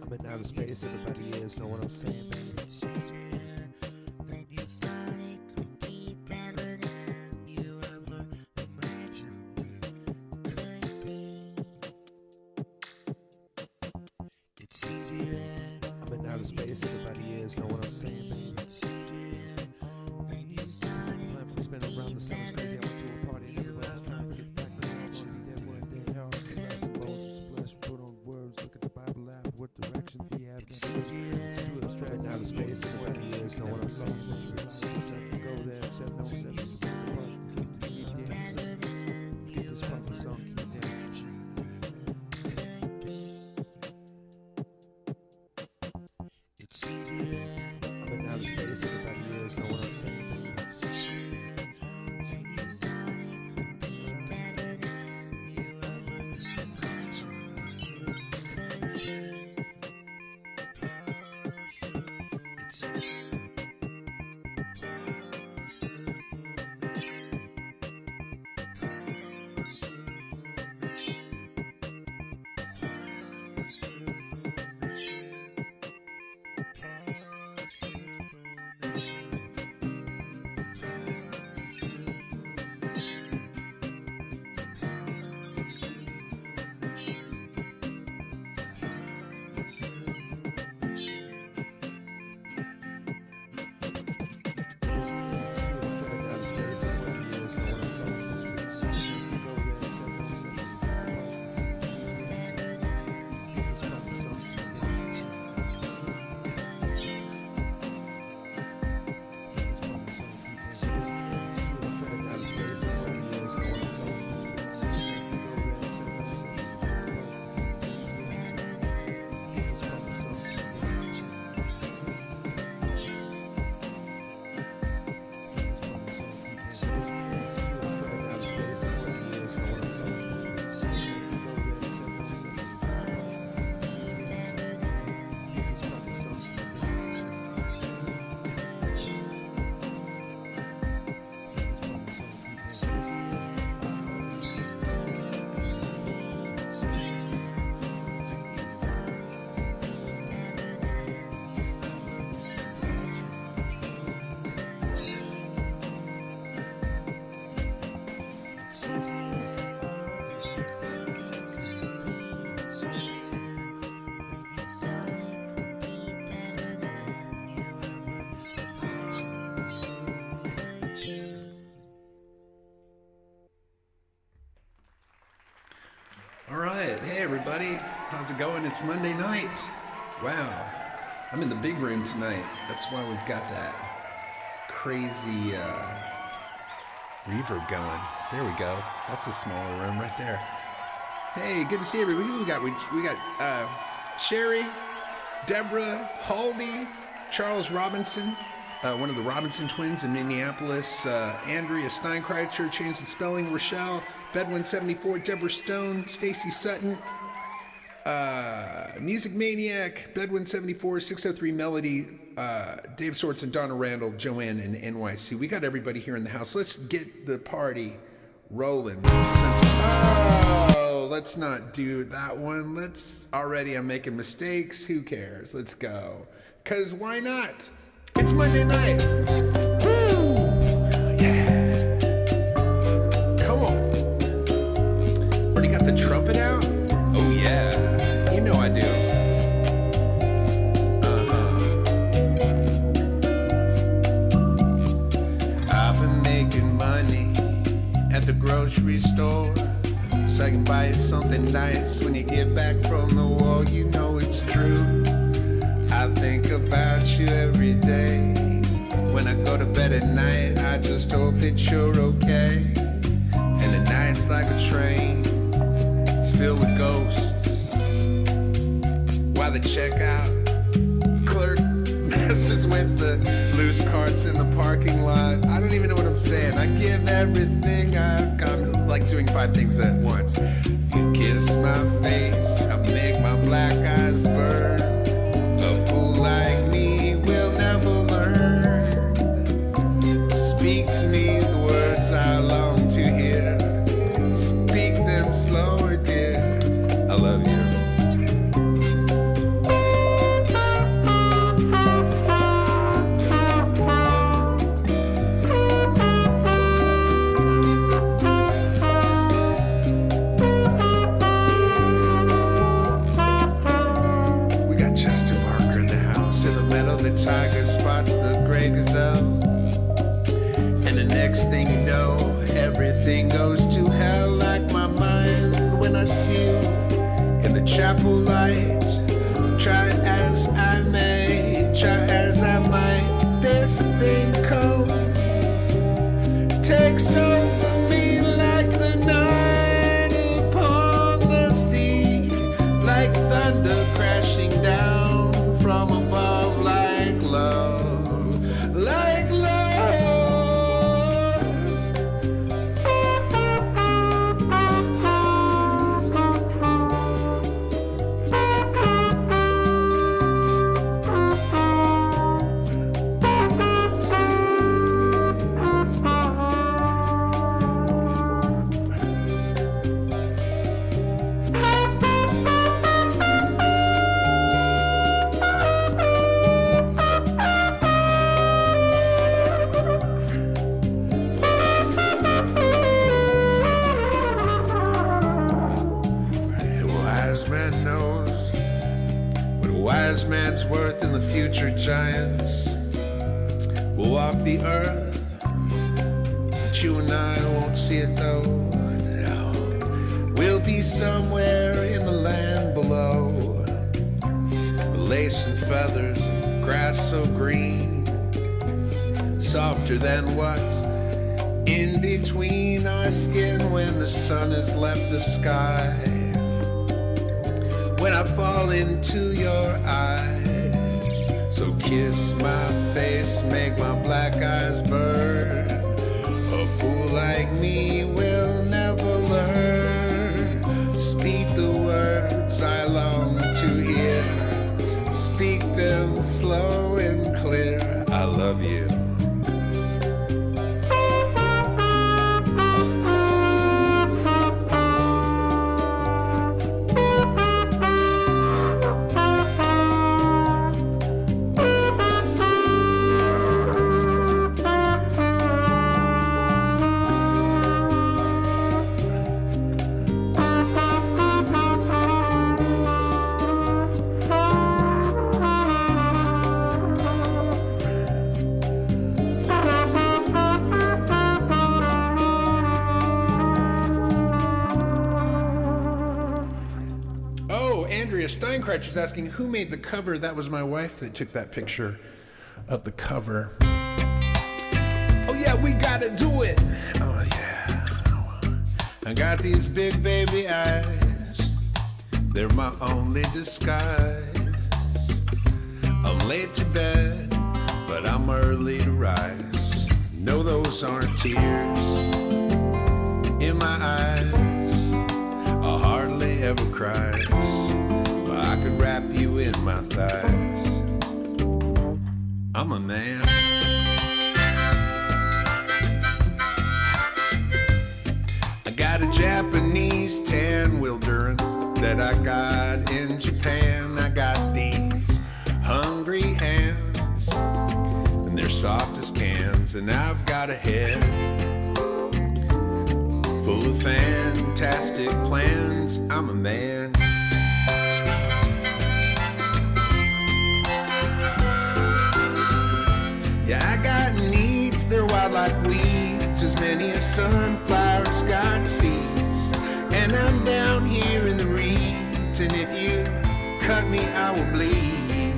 I'm in outer space, everybody is, know what I'm saying, baby. It's easier than you thought it could be, better than you ever imagined it could be. It's easier. I'm in outer space, everybody is, know what I'm saying, baby. It's easier than you thought it could be, spinning around the sun is crazy. I went to a party and everybody was trying to get back, but I'm gonna be dead one day. Hell, slash some bones and some flesh, put on words, look at the Bible app, what directions we have. It's too abstract. Now the space, everybody is, know what I'm saying. Go there, except no exceptions. Keep dancing. Get this fucking song, keep dancing. It's easier. I'm in outer space, everybody is, know what I'm saying. It's easier. All right, hey everybody, how's it going? It's Monday night. Wow, I'm in the big room tonight. That's why we've got that crazy reverb going. There we go. That's a smaller room right there. Hey, good to see everybody. Who we got? We got Sherry, Deborah, Haldy, Charles Robinson, one of the Robinson twins in Minneapolis, Andrea Steinkreitzer, changed the spelling, Rochelle, Bedwin74, Deborah Stone, Stacy Sutton, Music Maniac, Bedwin74, 603 Melody, Dave Swartz and Donna Randall, Joanne and NYC. We got everybody here in the house. Let's get the party rolling. Oh, let's not do that one. I'm making mistakes. Who cares? Let's go. 'Cause why not? It's Monday night. Woo! Yeah. Come on. Already got the trumpet out? Oh yeah. You know I do. I've been making money at the grocery store, so I can buy you something nice when you get back from the war. You know it's true. I think about you every day. When I go to bed at night, I just hope that you're okay. And the night's like a train, it's filled with ghosts. While the checkout clerk messes with the loose carts in the parking lot. I don't even know what I'm saying. I give everything I've got to like doing 5 things at once. If you kiss my face, I make my black eyes burn. A fool like me will never learn. Speak to me the words I long to hear. Speak them slower, dear. I love you. The tiger spots the gray gazelle, and the next thing you know, everything goes to hell. Like my mind when I see you in the chapel light. Try as I may, try as I might, this thing comes, takes over me like the night upon the sea, like thunder crashing down from above, like love, like love. Man's worth in the future. Giants will walk the earth, but you and I won't see it though. No. We'll be somewhere in the land below, with lace and feathers and grass so green, softer than what's in between our skin when the sun has left the sky. When I fall into your eyes, so kiss my face, make my black eyes burn. A fool like me will never learn. Speak the words I long to hear. Speak them slow and clear. I love you. Steinkreich is asking who made the cover. That was my wife that took that picture of the cover. Oh yeah, we gotta do it. Oh yeah. I got these big baby eyes. They're my only disguise. I'm late to bed, but I'm early to rise. No, those aren't tears in my eyes. I hardly ever cries. I could wrap you in my thighs. I'm a man. I got a Japanese tan-wheel Duran that I got in Japan. I got these hungry hands, and they're soft as cans. And I've got a head full of fantastic plans. I'm a man. Yeah, I got needs, they're wild like weeds, as many as sunflowers got seeds. And I'm down here in the reeds, and if you cut me, I will bleed.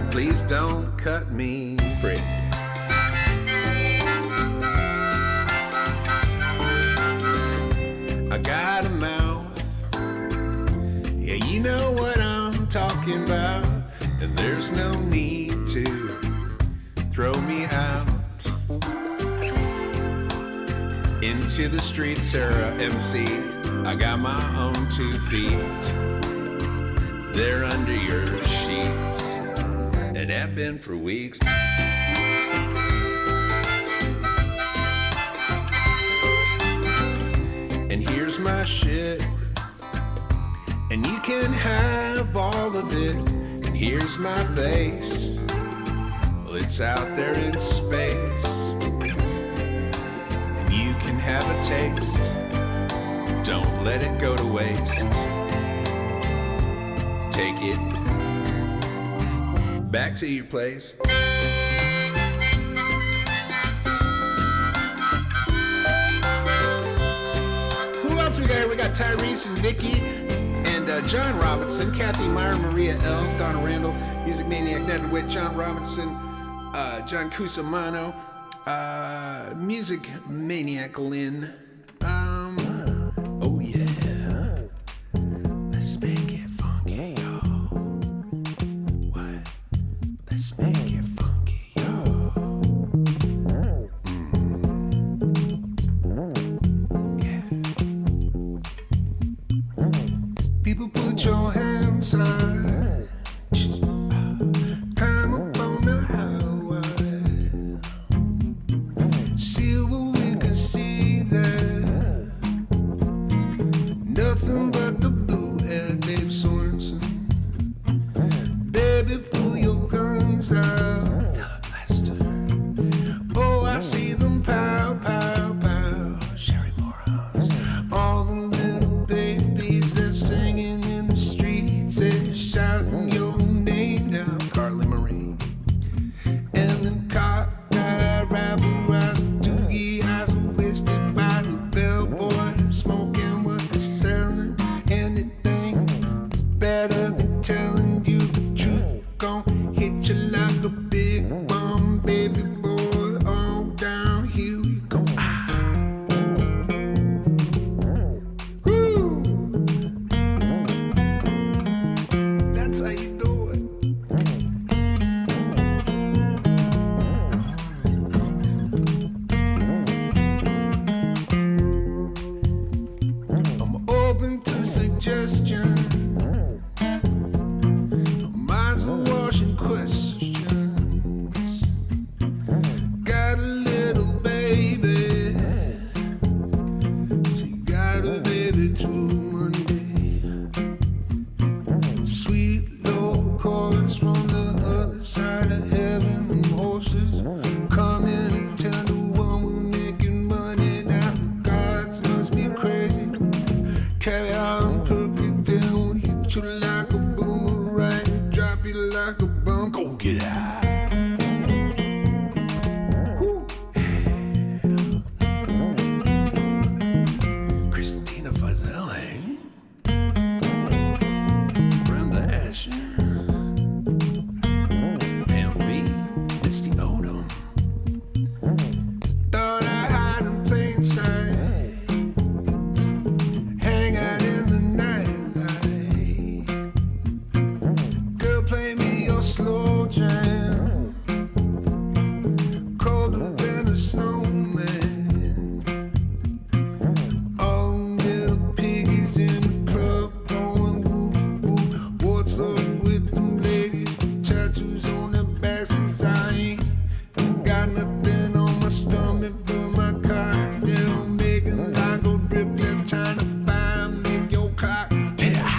Please don't cut me free. I got a mouth, yeah, you know what I'm talking about, and there's no need to throw me out. Into the streets, Sarah MC. I got my own 2 feet. They're under your sheets, and have been for weeks. And here's my shit, and you can have all of it. And here's my face, well, it's out there in space. And you can have a taste, don't let it go to waste. Take it back to your place. Who else we got here? We got Tyrese and Vicky and John Robinson, Kathy Meyer, Maria L, Donna Randall, Music Maniac, Ned DeWitt, John Robinson, John Cusimano, Music Maniac Lynn. Oh yeah. Let's make it funky, y'all. What? Let's make it funky, y'all. Yeah. People put your hands up. Climb up on the highway. See what we can see there. Nothing but the blue air, Dave Sorensen. Baby, pull your guns out. Oh, I see them pow, pow, pow. Sherry Morons. All the little babies, they're singing in the streets. They're shouting your name down, Carly Marie. And then cockeyed rabble eyes, doogie eyes are wasted by the bellboy, smoking what they're selling. Anything better than telling you the truth. Gon' hit you like a big bomb, baby boy. All down here we go. Woo! That's how you do it. I'm open to suggestions. Minds are washing questions. Got a little baby. She got a baby too Monday. Sweet low chorus from the other side of heaven. And horses come in and tell the one we're making money. Now the gods must be crazy. Carry on, perk it down, hit you like a boomerang, drop you like a bomb. Go get out. Woo. Christina Fazelle, Brenda Asher, MB, Misty Odom. Thought I hide in plain sight. Hang out in the nightlight. Girl, play me your slow jam. Colder than a snowman. All little piggies in the club going whoop whoop. What's up with them ladies with tattoos on their backs? 'Cause I ain't got nothing on my stomach, but my cock's down, making like a bricklet, trying to find make your cock. Yeah.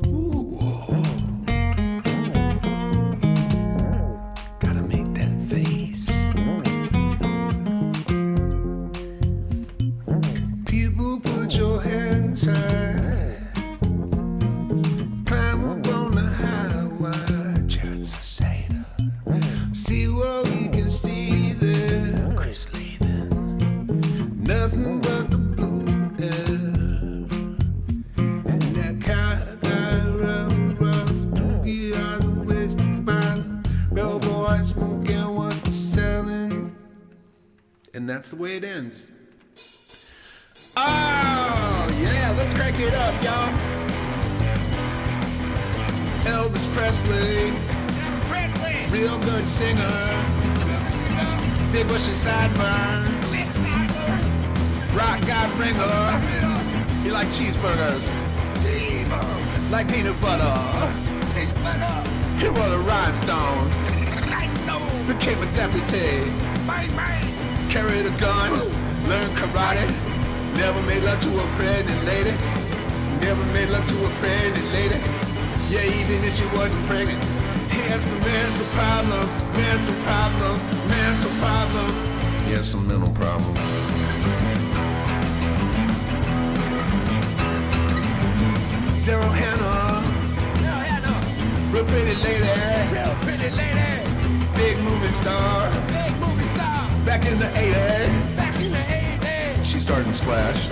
Ooh. Gotta make that face. People put your hands high. Climb up on the highway. Jared Sada. See what we can see there. Chris leaving. Nothing but the blue air. And that cockeyed rubber doogie out the wasted by the bellboy, smoking what they're selling. And that's the way it ends. Oh, yeah, let's crank it up, y'all. Elvis Presley, real good singer. Big bushy sideburns, rock god ringer. You like cheeseburgers, like peanut butter. He was a rhinestone, became a deputy, carried a gun, learned karate. Never made love to a pregnant lady. Never made love to a pregnant lady. Yeah, even if she wasn't pregnant. He has the mental problem, mental problem, mental problem. He has some mental problem. Daryl Hannah, real pretty lady, big movie star, back in the 80s. She started in Splash,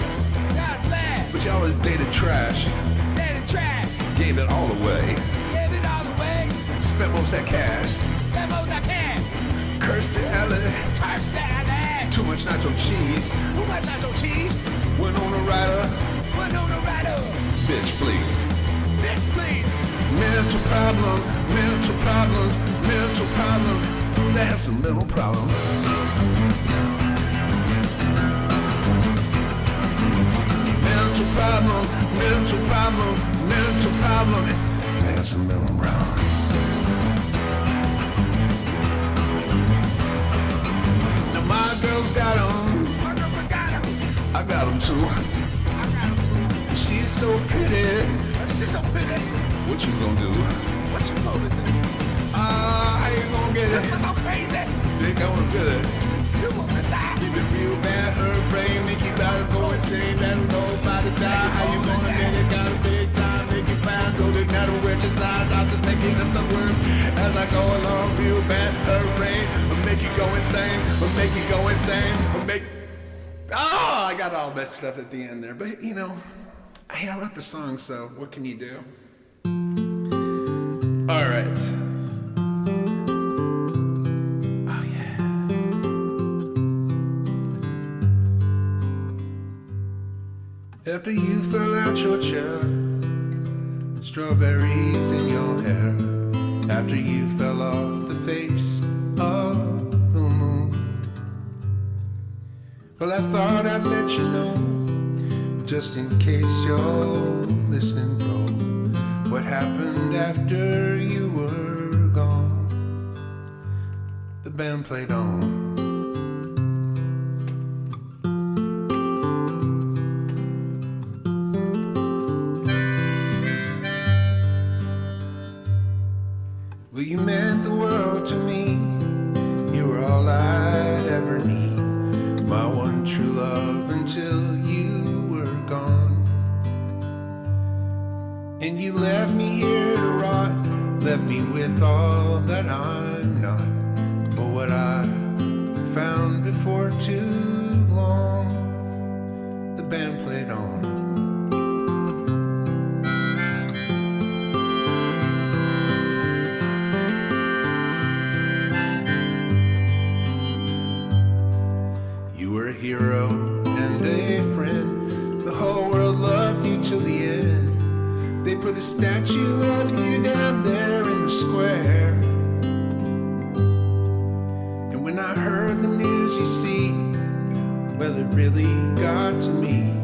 but she always dated trash. Gave it all away. Spent most that cash. Cursed to Ellie. Too much nacho cheese. Went on a rider. Bitch, please. Mental problem, mental problems, mental problems. That has some mental problems. Mental problem, mental problem, mental problem. That's some mental problem. Now my girl's got 'em. I got 'em too. She's so pretty. What you gonna do? How you gonna get it? They gonna get it. Keep it real bad, her brain make you gotta go insane. That'll go by the time. How you gonna get it? Got a big time, make you fine. Go to matter which is I'm just making up the words as I go along. Real bad, her brain will make you go insane. Will make you go insane. Will make. Oh, I got all that stuff at the end there, but you know, I wrote the song, so what can you do? All right. After you fell out your chair, strawberries in your hair. After you fell off the face of the moon. Well, I thought I'd let you know, just in case you're listening, bro, what happened after you were gone. The band played on. Well, you meant the world to me. You were all I'd ever need. My one true love until you were gone. And you left me here to rot. Left me with all that I'm not. But what I found before too long. The band played on. Hero and a friend. The whole world loved you till the end. They put a statue of you down there in the square. And when I heard the news, you see, well, it really got to me.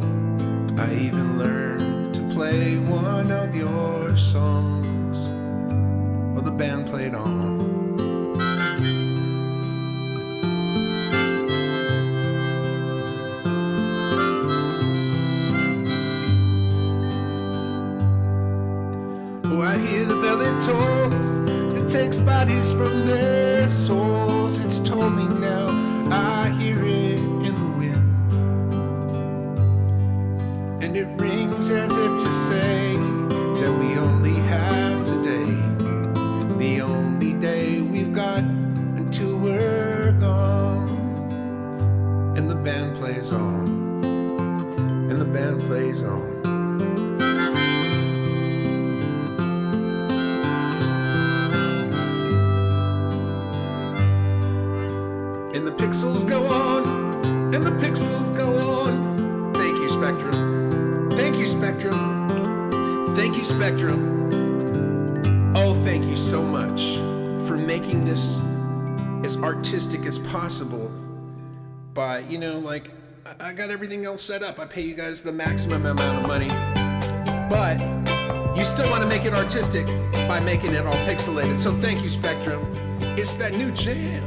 I even learned to play one of your songs. Well, the band played on. I hear the belly tolls that takes bodies from their souls. It's told me now, I hear it in the wind. And it rings as if to say that we only have today. The only day we've got until we're gone. And the band plays on. And the band plays on. And the pixels go on, and the pixels go on. Thank you, Spectrum. Thank you, Spectrum. Thank you, Spectrum. thank you so much for making this as artistic as possible by, you know, like, I got everything else set up. I pay you guys the maximum amount of money, but you still want to make it artistic by making it all pixelated. So thank you, Spectrum. It's that new jam.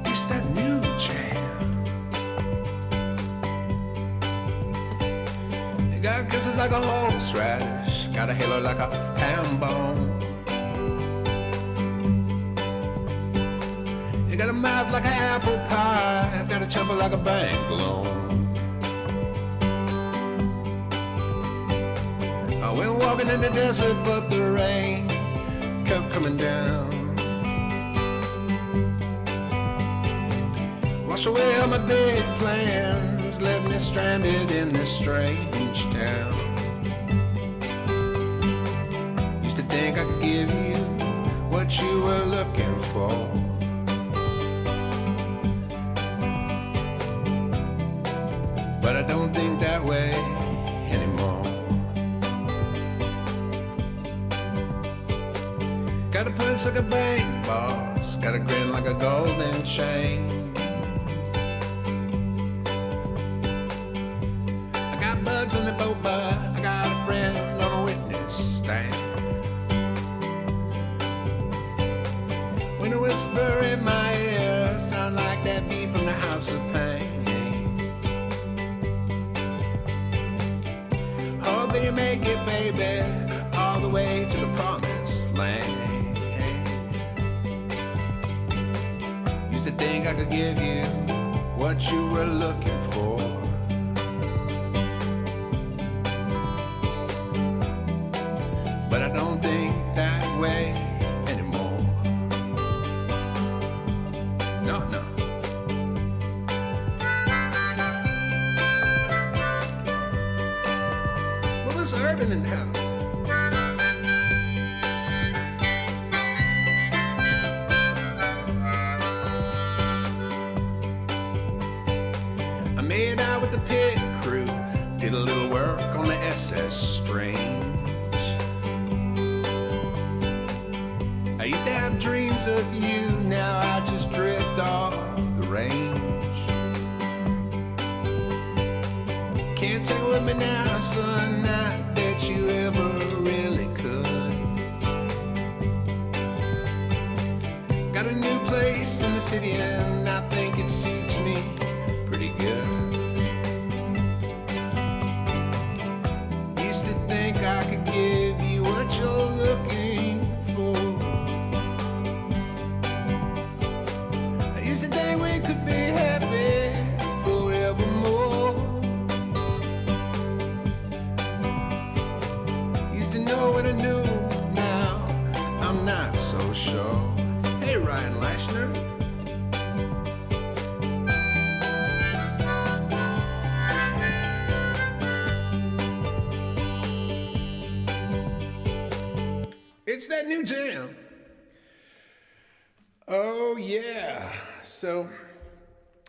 It's that new jam. You got kisses like a horseradish, got a halo like a ham bone. You got a mouth like an apple pie, got a temper like a bank loan. I went walking in the desert, but the rain kept coming down. Wash away all my big plans, left me stranded in this strange town. Used to think I could give you what you were looking for, but I don't think that way anymore. Got a punch like a bank boss, got a grin like a golden chain. I got bugs on the boat, but I got a friend on a witness stand. When a whisper in my ear sound like that beat from the House of Pain. Hope that you make it, baby, all the way to the promised land. Used to think I could give you what you were looking for, but I don't think that way anymore. No, no. Well, there's urban in hell. I made out with the pit crew, did a little work on the SS Strange. I used to have dreams of you, now I just drift off the range. Can't take it with me now, son, not that you ever really could. Got a new place in the city and I think it suits me pretty good. Used to think I could give you what you're looking for. I used to think we could be happy forevermore. Used to know what I knew, now I'm not so sure. Hey, Ryan Lashner. It's that new jam. Oh yeah. So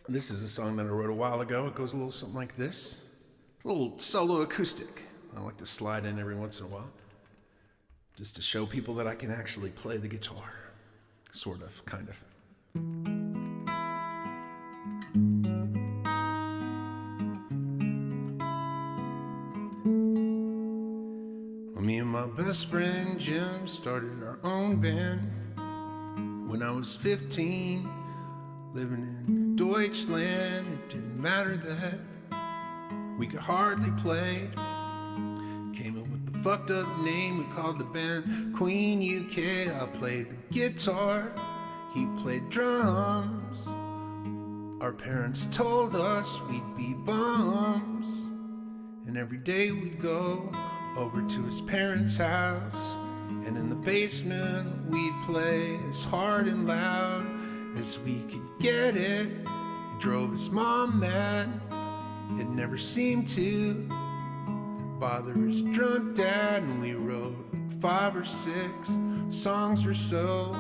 this is a song that I wrote a while ago. It goes a little something like this. A little solo acoustic. I like to slide in every once in a while, just to show people that I can actually play the guitar. Sort of, kind of. Me and my best friend Jim started our own band when I was 15, living in Deutschland. It didn't matter that we could hardly play. Came up with the fucked up name, we called the band Queen UK. I played the guitar, he played drums. Our parents told us we'd be bums, and every day we'd go over to his parents' house, and in the basement we'd play as hard and loud as we could get it. It drove his mom mad, it never seemed to bother his drunk dad, and we wrote 5 or 6 songs or so.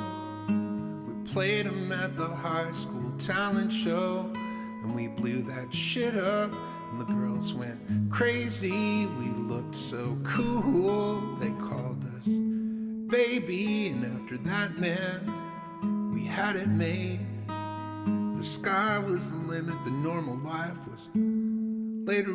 We played them at the high school talent show, and we blew that shit up. And the girls went crazy, we looked so cool. They called us baby. And after that, man, we had it made. The sky was the limit, the normal life was later.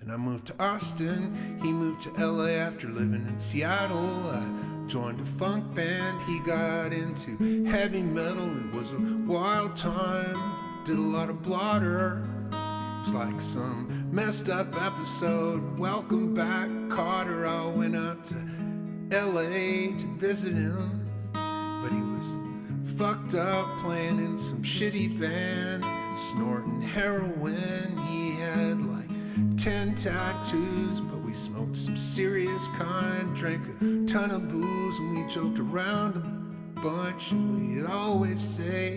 And I moved to Austin, he moved to LA after living in Seattle. I joined a funk band, he got into heavy metal. It was a wild time, did a lot of blotter. It was like some messed up episode. Welcome back, Carter. I went out to LA to visit him, but he was fucked up playing in some shitty band, snorting heroin. He had like 10 tattoos, but we smoked some serious kind, drank a ton of booze, and we joked around a bunch. And we'd always say,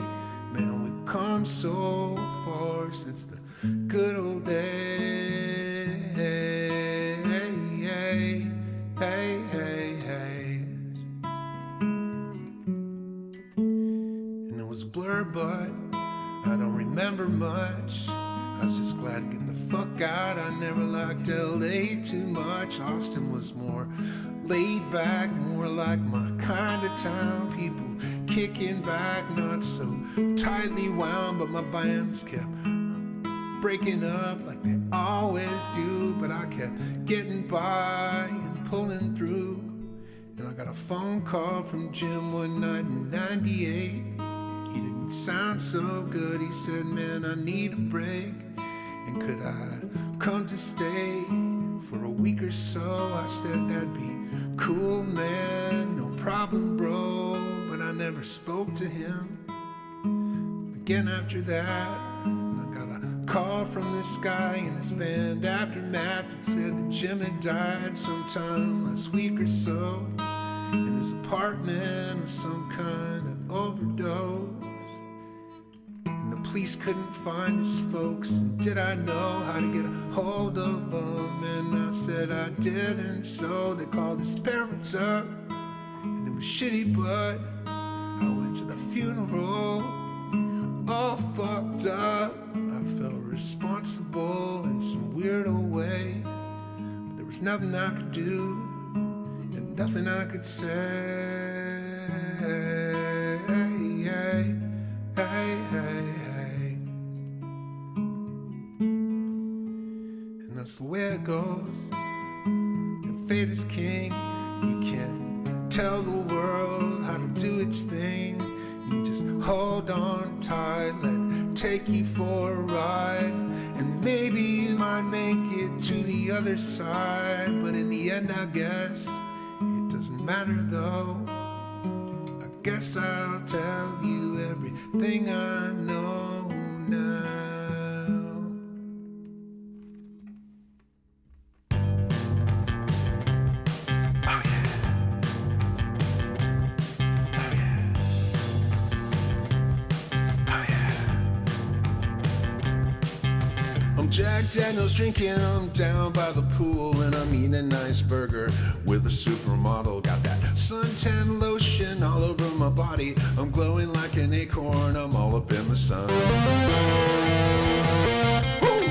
man, we've come so far since the good old days. And it was a blur, but I don't remember much. I was just glad to get the fuck out. I never liked LA too much. Austin was more laid back, more like my kind of town. People kicking back, not so tightly wound, but my bands kept breaking up like they always do. But I kept getting by and pulling through. And I got a phone call from Jim one night in '98. He didn't sound so good. He said, man, I need a break, and could I come to stay for a week or so? I said, that'd be cool, man, no problem, bro. But I never spoke to him again after that. And I got a call from this guy in his band Aftermath that said that Jim had died sometime last week or so in his apartment with some kind of overdose. And the police couldn't find his folks, and did I know how to get a hold of them? And I said I didn't, so they called his parents up, and it was shitty, but I went to the funeral all fucked up. I felt responsible in some weirdo way, but there was nothing I could do and nothing I could say. And that's the way it goes. And fate is king. You can't tell the world how to do its thing. You just hold on tight, let it take you for a ride, and maybe you might make it to the other side. But in the end, I guess it doesn't matter though. I guess I'll tell you everything I know now. Oh yeah. I'm Jack Daniels drinking, I'm down by the pool, and I'm eating a nice burger with a supermodel. Got that suntan lotion all over my body. I'm glowing like an acorn, I'm all up in the sun. Woo!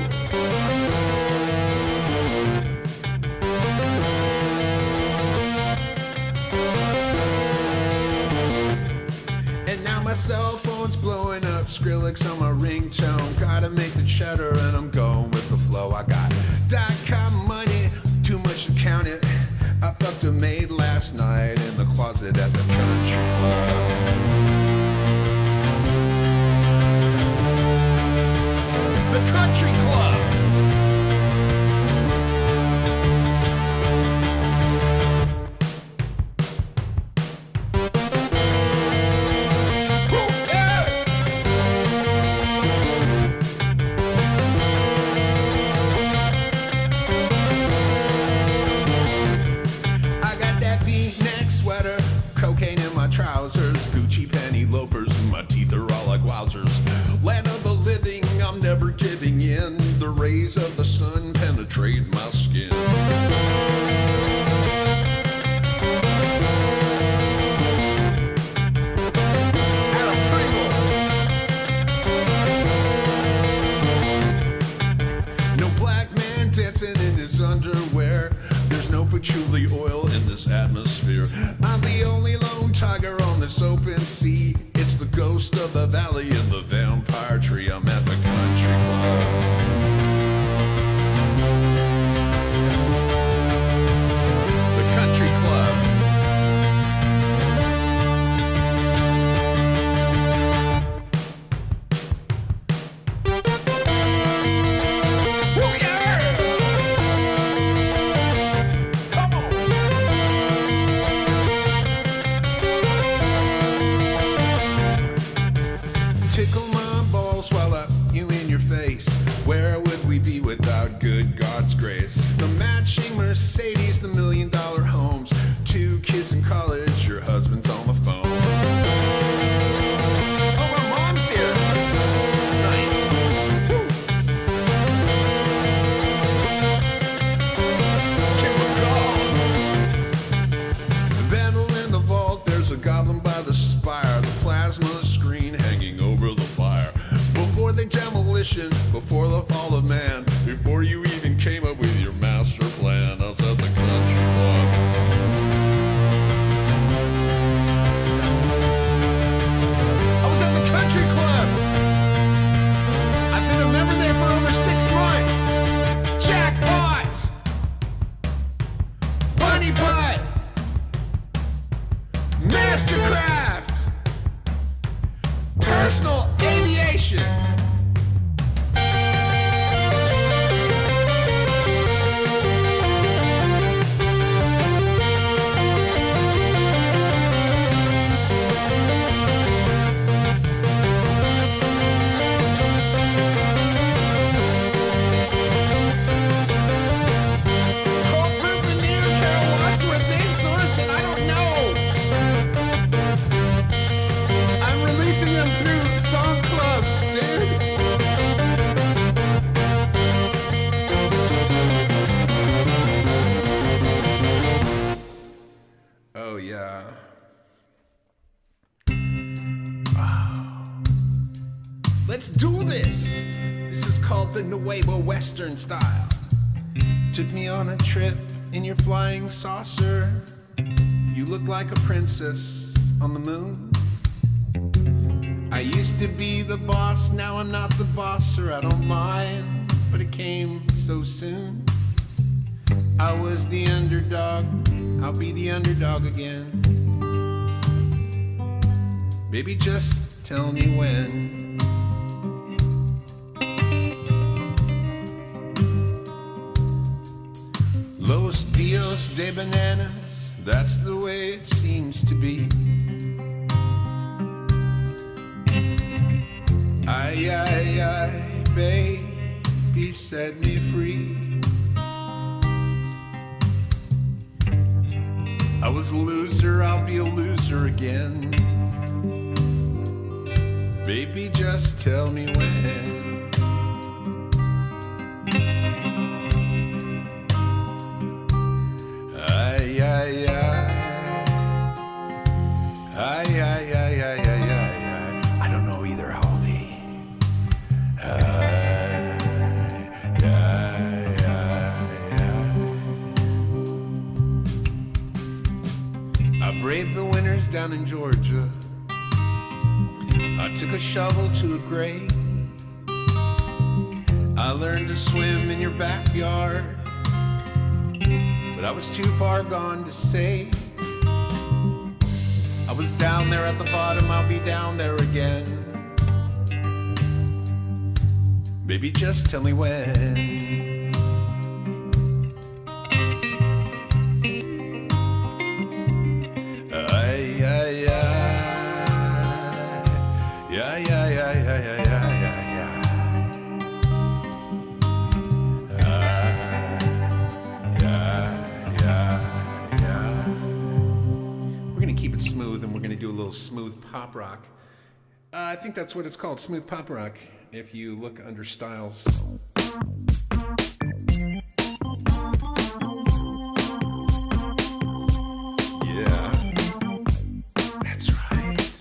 And now my cell phone's blowing up, Skrillex on my ringtone. Gotta make the cheddar and I'm going with the flow. I got .com money, too much to count it. I fucked a maid last night in the closet at the country club. The country club. Trousers, Gucci penny loafers, and my teeth are all like wowzers. Land of the living, I'm never giving in. The rays of the sun penetrate my skin. Adam Pringle. ghost of the valley and the vampire tree. I'm at the country club. The country club. Tickle my balls while I you in your face. Where would we be without good God's grace? The matching Mercedes, the $1 million homes, 2 kids in college, your husband's on the phone. Oh, my mom's here. Nice. Woo. Check my jaw. Vandal in the vault, there's a goblin by the spire, the plasma screen hanging over the fire. Before the demolition, before the fall of man, before you even came up with your master plan, I was at the country club. I was at the country club. I've been a member there for over 6 months. Jackpot! Bunny butt! Mastercraft! Personal aviation! Corporate veneer, Carol Wadsworth, Dave Sorensen, I don't know. I'm releasing them through Song Club, dude. Oh, yeah. Let's do this. This is called the Nuevo Western style. Took me on a trip in your flying saucer. You look like a princess on the moon. I used to be the boss, now I'm not the boss, sir, I don't mind, but it came so soon. I was the underdog, I'll be the underdog again. Baby, just tell me when. Los Dios de Bananas, that's the way it seems to be. Ay, ay, ay, baby, set me free. I was a loser, I'll be a loser again. Baby, just tell me when. Ay, ay, ay. Ay, ay, ay, ay, ay, ay, ay. I don't know either, Holly. Ay, ay, ay, ay. I braved the winters down in Georgia. I took a shovel to a grave. I learned to swim in your backyard, but I was too far gone to save. I was down there at the bottom, I'll be down there again. Baby, just tell me when. Ay, ay, ay. Yeah, yeah, yeah, yeah, yeah, yeah, yeah, yeah. We're gonna keep it smooth and we're gonna do a little smooth pop rock. I think that's what it's called, smooth pop rock, if you look under styles. Yeah, that's right.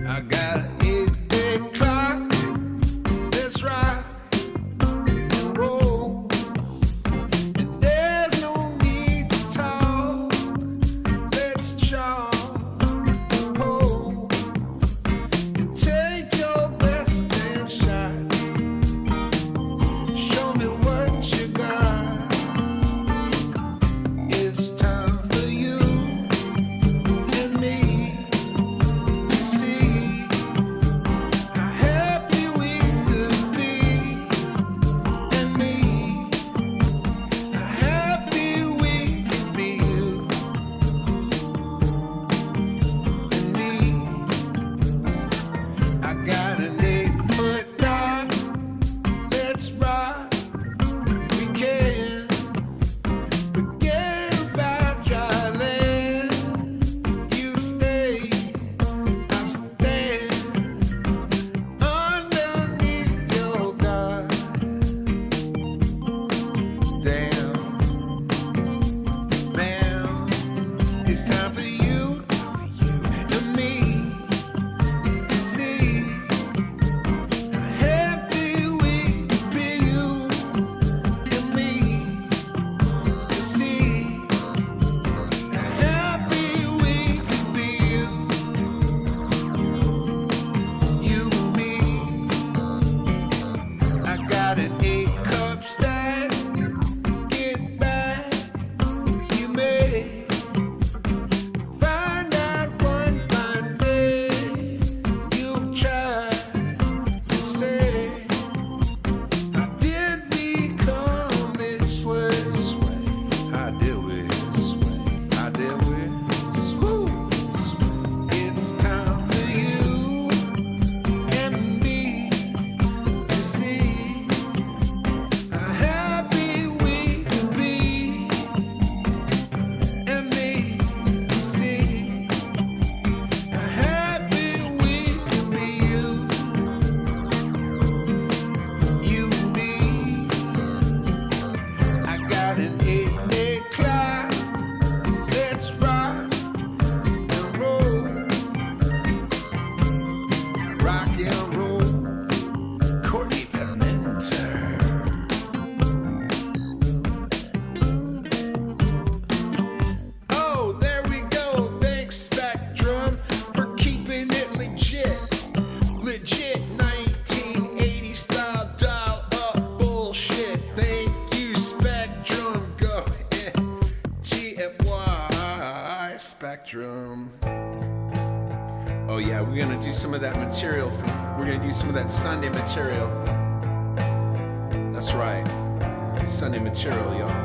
I got an 8-day clock, that's right. Roll. And there's no need to talk. Let's try. It's time for you and me to see how happy we could be. You and me to see how happy we could be. You and me. I got an 8-cup stack. Get back. You may find out one fine day. You'll try to say, how did we come this way? How did we? How did we? Woo. It's time for you and me to see how happy we can be, and me to see how happy we can be. You and me. I got an 8-day clock. Let's rock and roll, rock and roll. Courtney Parmenter. Oh, there we go. Thanks, Spectrum, for keeping it legit. Legit 1980 style dial up bullshit. Thank you, Spectrum. Go GFY Spectrum. Oh yeah, we're gonna do some of that material. We're gonna do some of that Sunday material. That's right, Sunday material, y'all.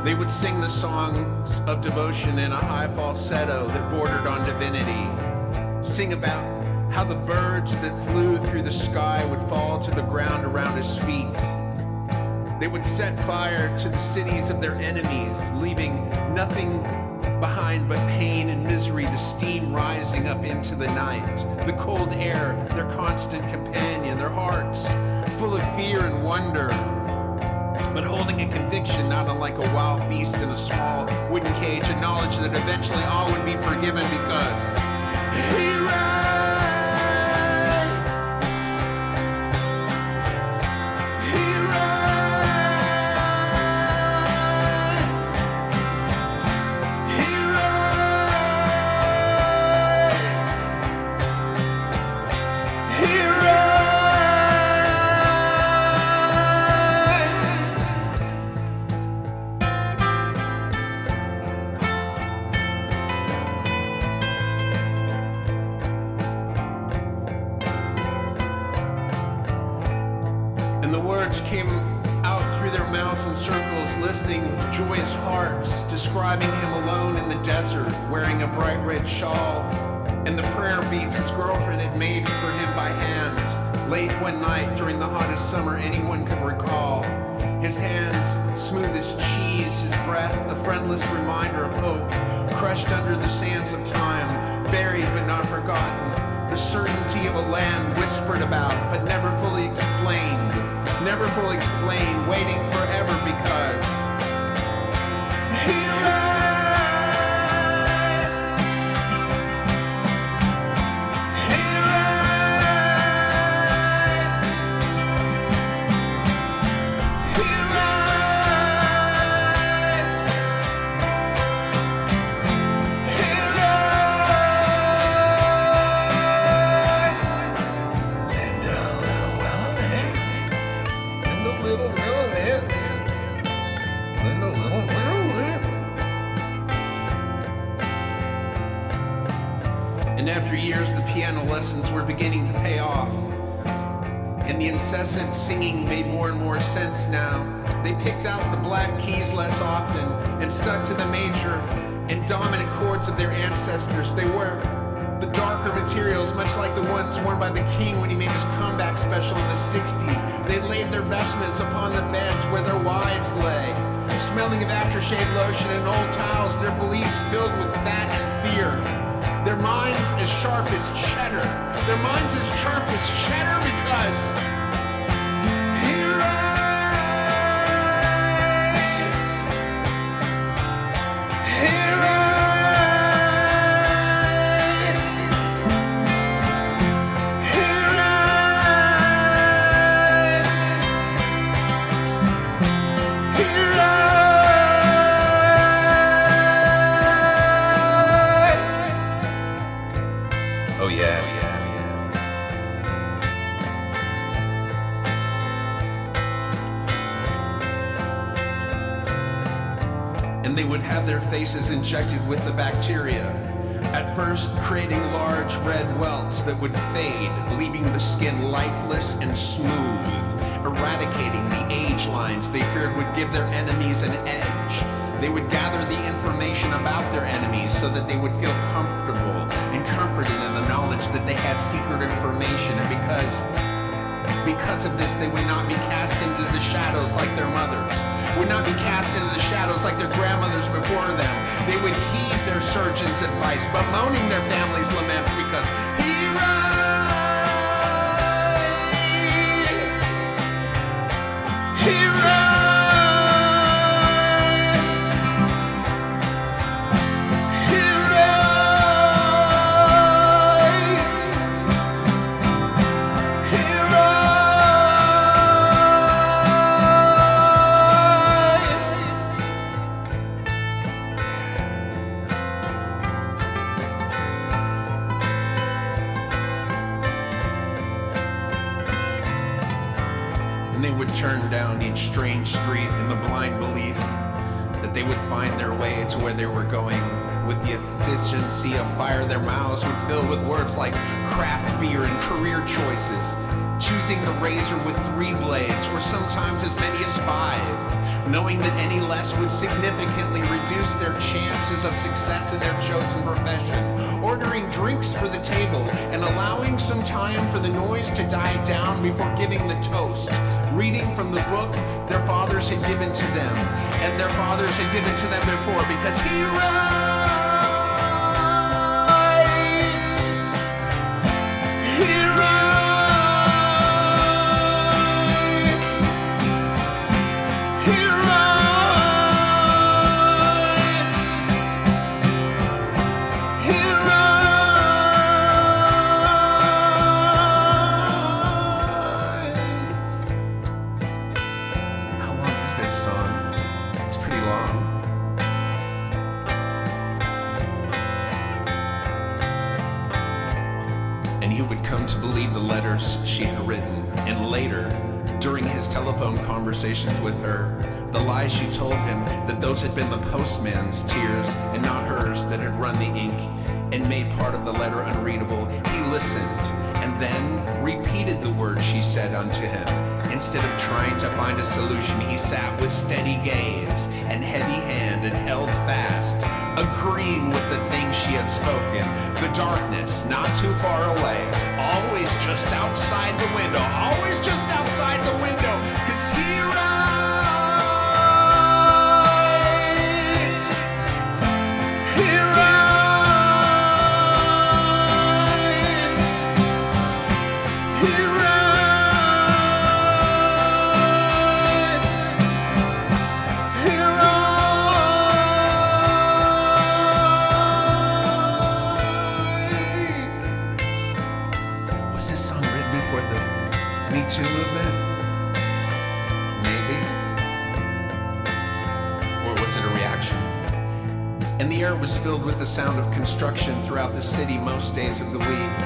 They would sing the songs of devotion in a high falsetto that bordered on divinity. Sing about how the birds that flew through the sky would fall to the ground around his feet. They would set fire to the cities of their enemies, leaving nothing behind but pain and misery, the steam rising up into the night, the cold air, their constant companion, their hearts full of fear and wonder, but holding a conviction not unlike a wild beast in a small wooden cage, a knowledge that eventually all would be forgiven because he rides. And the words came out through their mouths in circles, listening with joyous hearts, describing him alone in the desert, wearing a bright red shawl, and the prayer beads his girlfriend had made for him by hand, late one night during the hottest summer anyone could recall. His hands smooth as cheese, his breath a friendless reminder of hope, crushed under the sands of time, buried but not forgotten, the certainty of a land whispered about but never fully explained, waiting forever because he rides. And after years, the piano lessons were beginning to pay off. And the incessant singing made more and more sense now. They picked out the black keys less often and stuck to the major and dominant chords of their ancestors. They wore the darker materials, much like the ones worn by the king when he made his comeback special in the 60s. They laid their vestments upon the beds where their wives lay, smelling of aftershave lotion and old towels, their beliefs filled with fat and fear. Their minds as sharp as cheddar. Their minds as sharp as cheddar because he rides. He and they would have their faces injected with the bacteria, at first creating large red welts that would fade, leaving the skin lifeless and smooth, eradicating the age lines they feared would give their enemies an edge. They would gather the information about their enemies so that they would feel comfortable and comforted in the knowledge that they had secret information, and because of this, they would not be cast into the shadows like their mothers, would not be cast into the shadows like their grandmothers before them. They would heed their surgeon's advice, bemoaning their family's laments because and they would turn down each strange street in the blind belief that they would find their way to where they were going with the efficiency of fire. Their mouths would fill with words like craft beer and career choices, choosing the razor with 3 blades or sometimes as many as 5, knowing that any less would significantly reduce their chances of success in their chosen profession, ordering drinks for the table and allowing some time for the noise to die down before giving the toast, reading from the book their fathers had given to them and their fathers had given to them before, because he writes, he writes. And he would come to believe the letters she had written, and later, during his telephone conversations with her, the lies she told him that those had been the postman's tears and not hers that had run the ink and made part of the letter unreadable. He listened and then repeated the words she said unto him. Instead of trying to find a solution, he sat with steady gaze and heavy hand and held fast, agreeing with the things she had spoken. The darkness, not too far away, always just outside the window, always just outside the window, 'cause he writes, he writes. Me Too movement? Maybe. Or was it a reaction? And the air was filled with the sound of construction throughout the city most days of the week.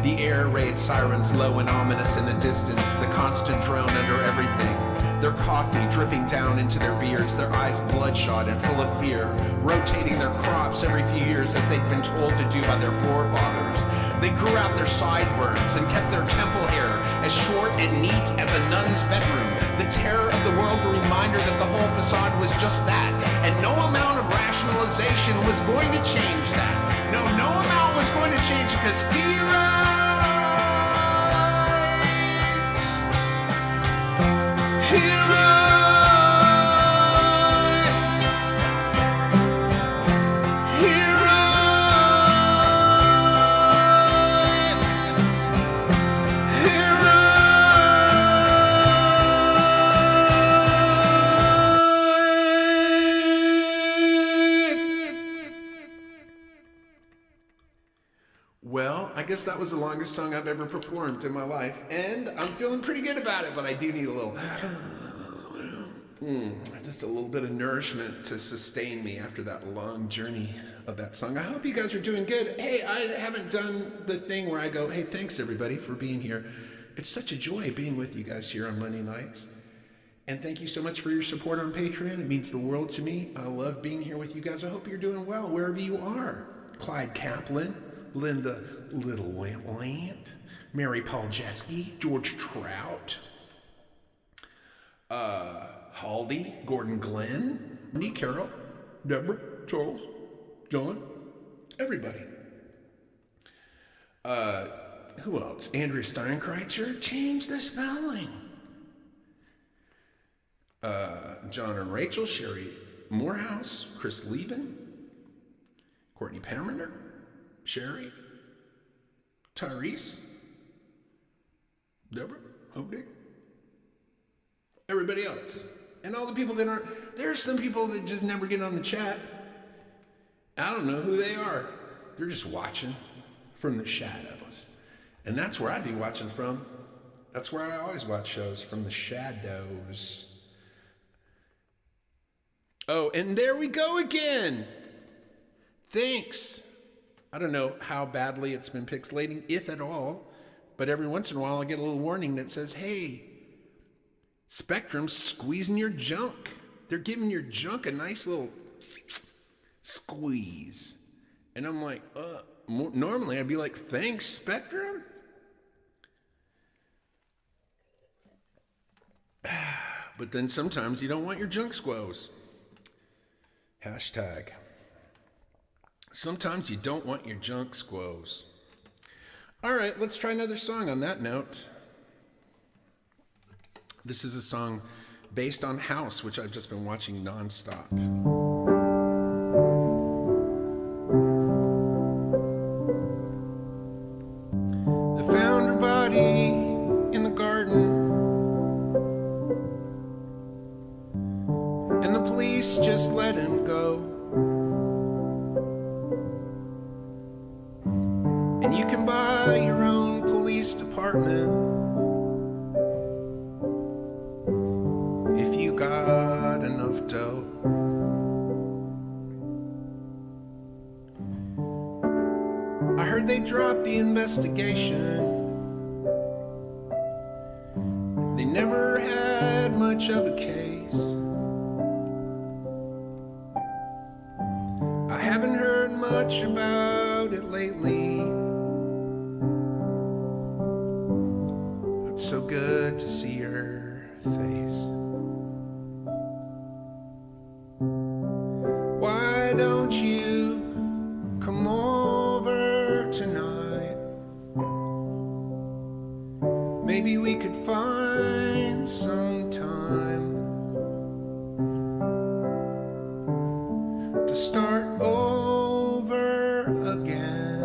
The air raid sirens low and ominous in the distance, the constant drone under everything. Their coffee dripping down into their beards, their eyes bloodshot and full of fear, rotating their crops every few years as they'd been told to do by their forefathers. They grew out their sideburns and kept their temple hair as short and neat as a nun's bedroom. The terror of the world, a reminder that the whole facade was just that, and no amount of rationalization was going to change that. No amount was going to change it, because he writes, he writes, he Well, I guess that was the longest song I've ever performed in my life, and I'm feeling pretty good about it, but I do need a little, just a little bit of nourishment to sustain me after that long journey of that song. I hope you guys are doing good. Hey, I haven't done the thing where I go, hey, thanks everybody for being here. It's such a joy being with you guys here on Monday nights. And thank you so much for your support on Patreon. It means the world to me. I love being here with you guys. I hope you're doing well wherever you are. Clyde Kaplan, Linda Little Wentland, Mary Paul Jeske, George Trout, Haldy, Gordon Glenn, Nee Carroll, Deborah, Charles, John, everybody. Who else? Andrea Steinkreitzer, change the spelling. John and Rachel, Sherry Morehouse, Chris Leven, Courtney Pamender, Sherry, Tyrese, Deborah, Hope Dick, everybody else. And all the people that aren't, there's some people that just never get on the chat. I don't know who they are. They're just watching from the shadows. And that's where I'd be watching from. That's where I always watch shows, from the shadows. Oh, and there we go again. Thanks. I don't know how badly it's been pixelating, if at all, but every once in a while I get a little warning that says, hey, Spectrum's squeezing your junk. They're giving your junk a nice little squeeze. And I'm like, normally I'd be like, thanks, Spectrum. But then sometimes you don't want your junk squoze. Hashtag. Sometimes you don't want your junk squoze. All right, let's try another song on that note. This is a song based on House, which I've just been watching nonstop. They found her body in the garden, and the police just let him go. And you can buy your own police department if you got enough dough. I heard they dropped the investigation. They never had much of a case. I haven't heard much about it lately. It's so good to see her face. Why don't you come over tonight? Maybe we could find some time to start over again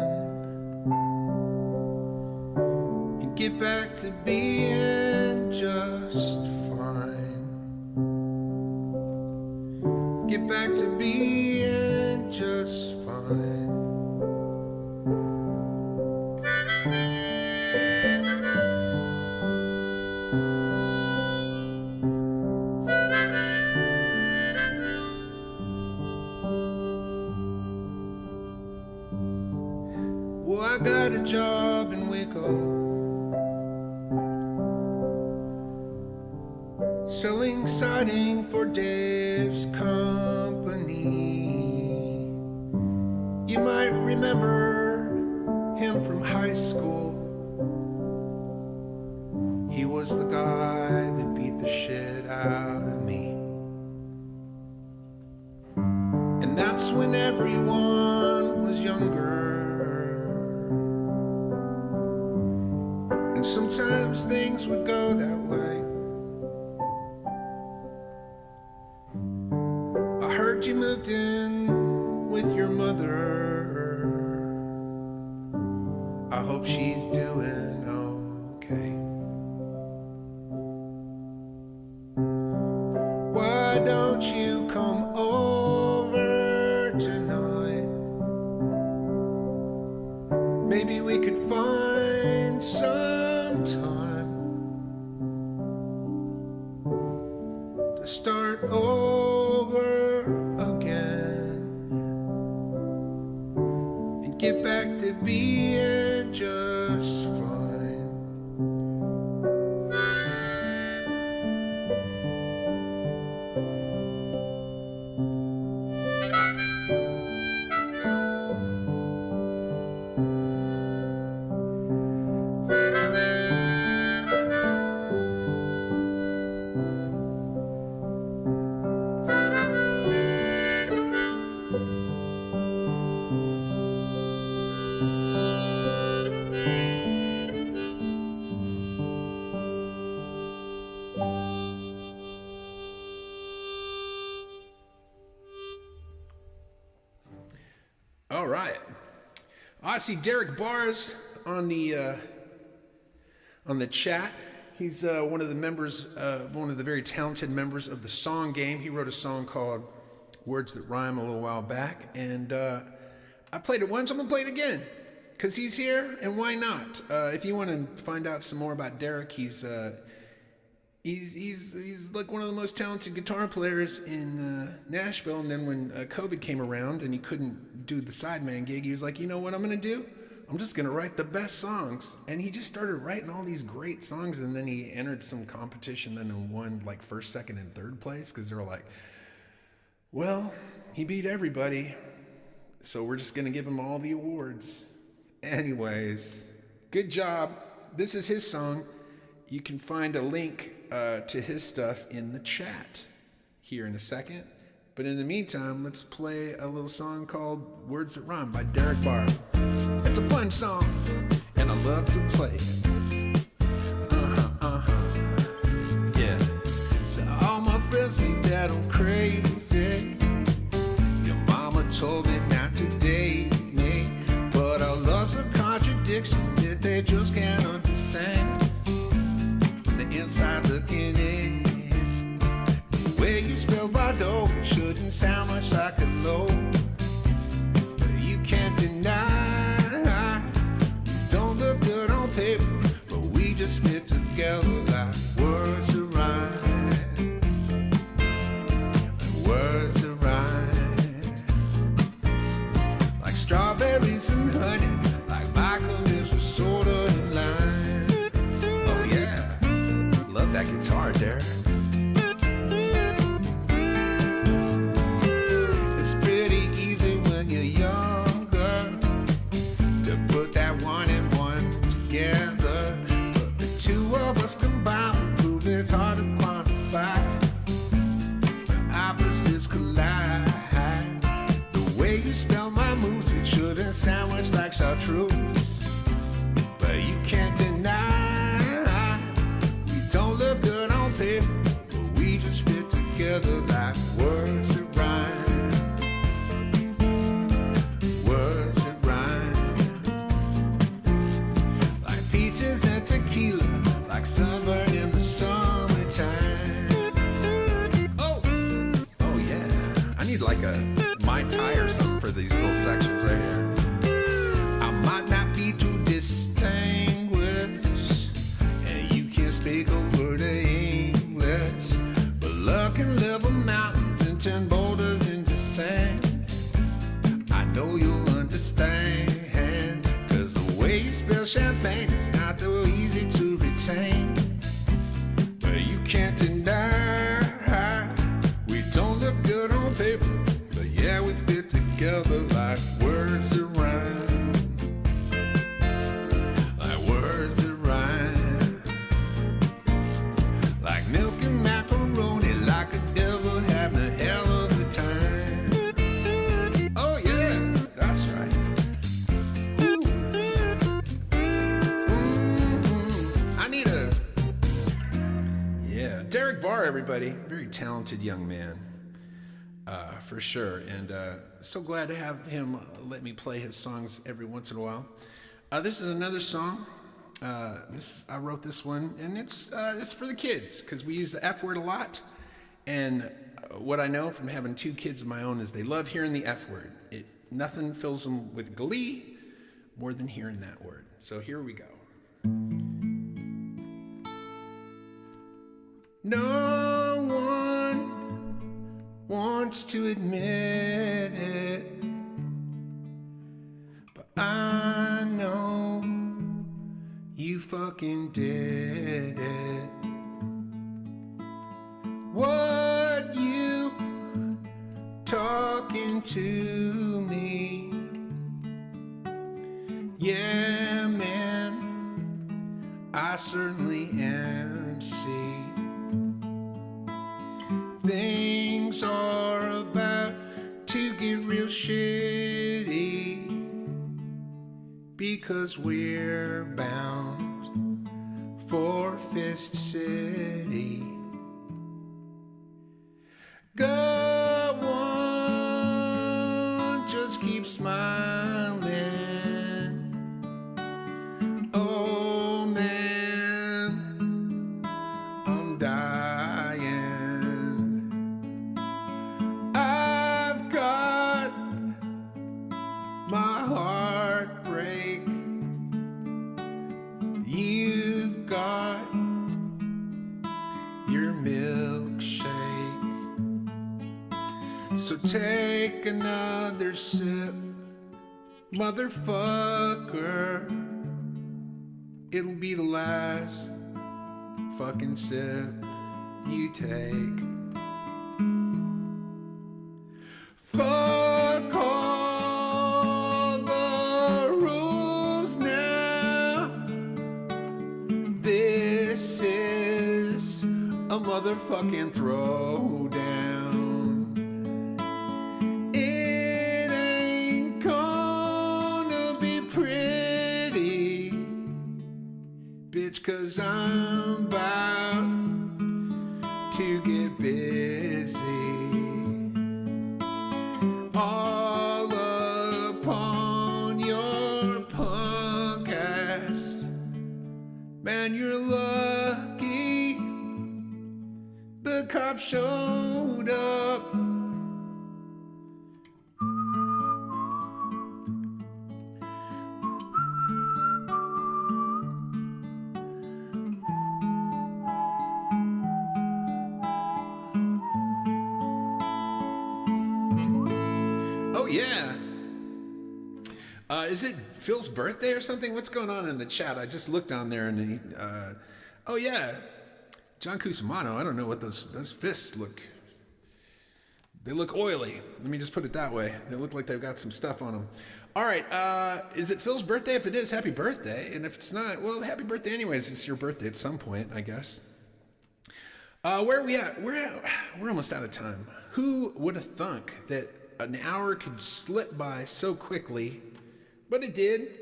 and get back to being just fine. Get back to being just fine. Well, I got a job in Waco, selling siding for Dave's company. You might remember him from high school. He was the guy that beat the shit out of me. And that's when everyone was younger. And sometimes things would go that way. I heard you moved in with your mother. I hope she's doing okay. Why don't you come over tonight? Maybe we could find some time to start over again and get back to being just fine. All right. I see Derek Bars on the chat. He's one of the members, one of the very talented members of the Song Game. He wrote a song called Words That Rhyme a little while back, and I played it once. I'm gonna play it again because he's here, and why not? If you want to find out some more about Derek, he's like one of the most talented guitar players in Nashville. And then when COVID came around and he couldn't do the sideman gig, he was like, you know what I'm gonna do? I'm just gonna write the best songs. And he just started writing all these great songs, and then he entered some competition, then won like first, second, and third place, because they were like, well, he beat everybody, so we're just gonna give him all the awards. Anyways, good job. This is his song. You can find a link to his stuff in the chat here in a second. But in the meantime, let's play a little song called Words That Rhyme by Derek Barr. It's a fun song, and I love to play it. Yeah. So all my friends think that I'm crazy. Your mama told me not to date me, but our love's a contradiction that they just can't understand. From the inside looking in, the way you spell Bordeaux shouldn't sound much like a low. But you can't deny, you don't look good on paper, but we just fit together like words that rhyme. Like words that rhyme. Like strawberries and honey, like Michael Mills with soda and lime. Oh yeah, love that guitar, Derek. It's pretty easy when you're younger to put that one and one together, but the two of us combined prove it's hard to quantify. The opposites collide. The way you spell my moves, it shouldn't sound much like chartreuse, but you can't deny we don't look good on paper, but we just fit together like words that rhyme. Words that rhyme. Like peaches and tequila, like sunburn in the summertime. Oh yeah, I need like a Mai Tai or something for these little sections right here. I might not be too distinguished, and you can't speak a word of English, but love can level mountains and turn boulders into sand. I know you'll understand, cause the way you spell champagne is not so easy to retain. But you can't deny we don't look good on paper, but yeah, we fit together like words that rhyme. Like words that rhyme. Like milk and macaroni, like a devil having a hell of a time. Oh yeah, that's right. I need a... Yeah, Derek Barr, everybody. Very talented young man, for sure. And so glad to have him let me play his songs every once in a while. This is another song. I wrote this one, and it's for the kids, because we use the F word a lot. And what I know from having two kids of my own is they love hearing the F word. Nothing fills them with glee more than hearing that word. So here we go. No one wants to admit it, but I know you fucking did it. What you talking to me? Yeah, man, I certainly am. See, things are about to get real shitty, because we're bound for Fist City. Go on, just keep smiling. So take another sip, motherfucker. It'll be the last fucking sip you take. Fuck all the rules now. This is a motherfucking throwdown. It ain't gonna be pretty, bitch, 'cause I'm about to get busy. All upon your punk ass. Man, you're lucky the cops showed up. Oh yeah. Is it Phil's birthday or something? What's going on in the chat? I just looked on there and he, oh yeah, John Cusimano. I don't know what those fists look. They look oily. Let me just put it that way. They look like they've got some stuff on them. All right, is it Phil's birthday? If it is, happy birthday. And if it's not, well, happy birthday anyways. It's your birthday at some point, I guess. Where are we at? We're almost out of time. Who would have thunk that an hour could slip by so quickly? But it did.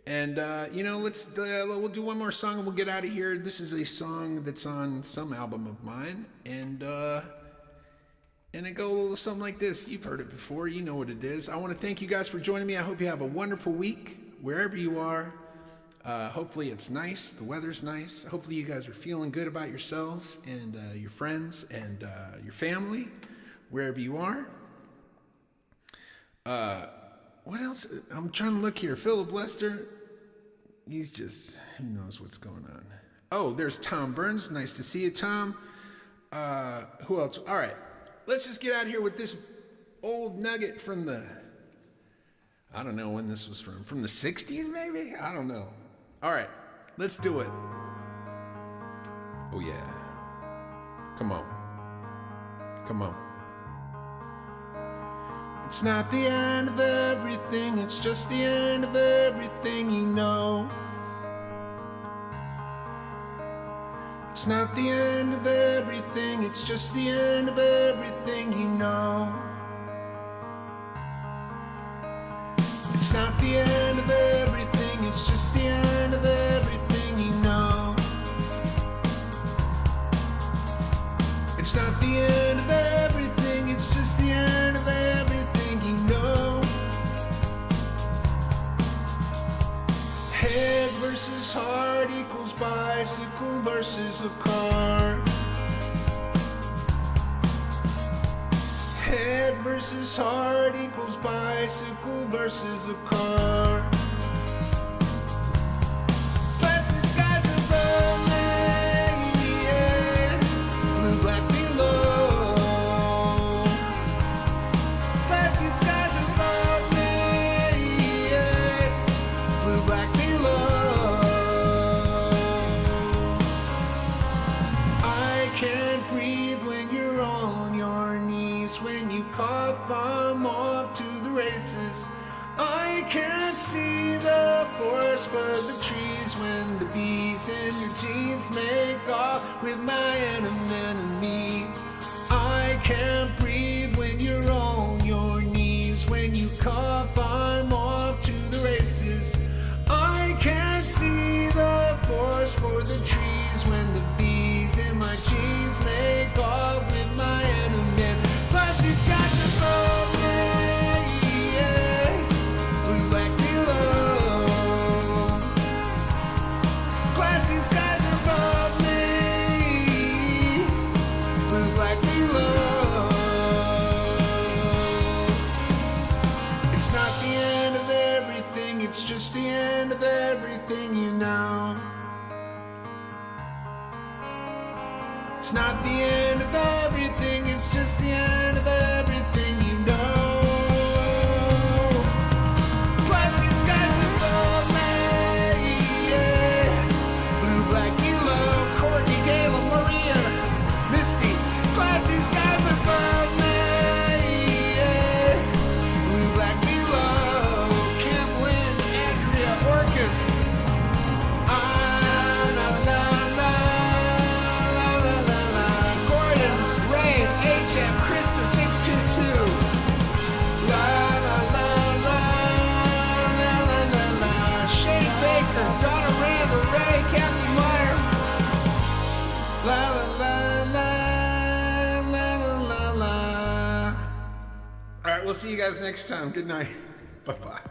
And, you know, we'll do one more song and we'll get out of here. This is a song that's on some album of mine. And it goes a little something like this. You've heard it before. You know what it is. I want to thank you guys for joining me. I hope you have a wonderful week wherever you are. Hopefully it's nice. The weather's nice. Hopefully you guys are feeling good about yourselves and your friends and your family, wherever you are. What else? I'm trying to look here. Philip Lester, he's just, who knows what's going on. Oh, there's Tom Burns. Nice to see you, Tom. Who else? All right. Let's just get out of here with this old nugget from the, I don't know when this was from the 60s maybe? I don't know. All right, let's do it. Oh yeah. Come on. Come on. It's not the end of everything, it's just the end of everything you know. It's not the end of everything, it's just the end of everything you know. It's not the end of everything, it's just the end of everything you know. It's not the end of everything, it's just the end of everything you know. Head versus heart equals bicycle versus a car. Head versus heart equals bicycle versus a car. Plastic skies above me, yeah. Blue black below. Plastic skies above me, yeah. Blue black below. I can't breathe when you're on your knees. When you cough, I'm off to the races. I can't see the forest for the trees when the bees in your jeans make off with my enemies. I can't breathe when you're on your knees. When you cough, I'm off to the races. I can't see the forest for the trees when the bees in my jeans make off with my enemies. Plastic skies above me, yeah. Blue black below. Plastic skies above me, blue black below. It's not the end of everything, it's just the end of everything you know. It's not the end of everything, it's just the end of everything. we'll see you guys next time. Good night. Bye-bye.